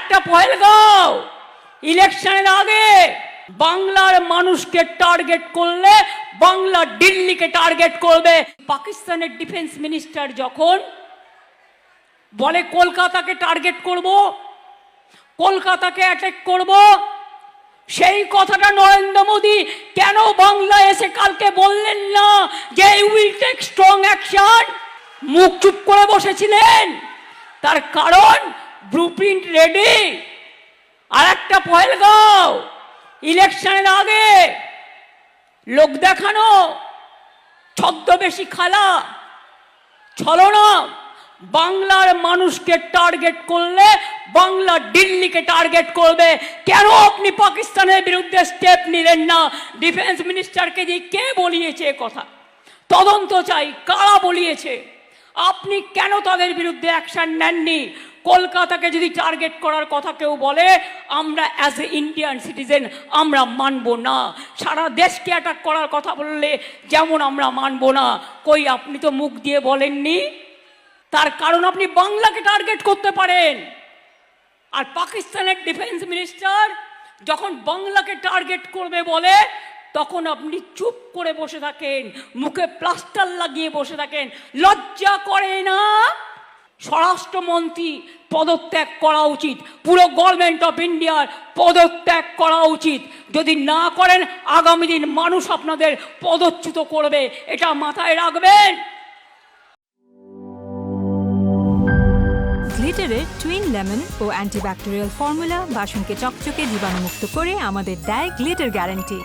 একটা পহেলগাঁও ইলেকশনের আগে বাংলার মানুষকে টার্গেট করলে বাংলা দিল্লিকে টার্গেট করবে। পাকিস্তানের ডিফেন্স মিনিস্টার যখন বলে কলকাতাকে টার্গেট করব, কলকাতাকে অ্যাটাক করব, সেই কথাটা নরেন্দ্র মোদী কেন বাংলা এসে কালকে বললেন না যে উইল টেক স্ট্রং অ্যাকশন? মুখ চুপ করে বসেছিলেন। তার কারণ ব্লুপ্রিন্ট রেডি। আর একটা পহেলগাঁও ইলেকশনের আগে লোক দেখানো, ছদ্মবেশী খেলা, ছলনা। বাংলার মানুষকে টার্গেট করলে বাংলা দিল্লিকে টার্গেট করবে। কেন আপনি পাকিস্তানের বিরুদ্ধে স্টেপ নিলেন না? ডিফেন্স মিনিস্টারকে দিয়ে কে বলিয়েছে কথা? তদন্ত চাই, কারা বলিয়েছে? আপনি কেন তাদের বিরুদ্ধে অ্যাকশন নেননি? কলকাতাকে যদি টার্গেট করার কথা কেউ বলে, আমরা অ্যাজ এ ইন্ডিয়ান সিটিজেন আমরা মানব না। সারা দেশকে অ্যাটাক করার কথা বললে যেমন আমরা মানব না। কই আপনি তো মুখ দিয়ে বলেননি। তার কারণ আপনি বাংলাকে টার্গেট করতে পারেন। আর পাকিস্তানের ডিফেন্স মিনিস্টার যখন বাংলাকে টার্গেট করবে বলে, তখন আপনি চুপ করে বসে থাকেন, মুখে প্লাস্টার লাগিয়ে বসে থাকেন। লজ্জা করে না? স্বরাষ্ট্রমন্ত্রী পদত্যাগ করা উচিত, পুরো গভর্নমেন্ট অফ ইন্ডিয়ার পদত্যাগ করা উচিত। যদি না করেন আগামী দিন মানুষ আপনাদের পদচ্যুত করবে, এটা মাথায় রাখবেন। গ্লিটারের টুইন লেমন ও অ্যান্টিব্যাকটেরিয়াল ফর্মুলা বাসনকে চকচকে জীবাণুমুক্ত করে আমাদের দেয় গ্লিটার গ্যারান্টি।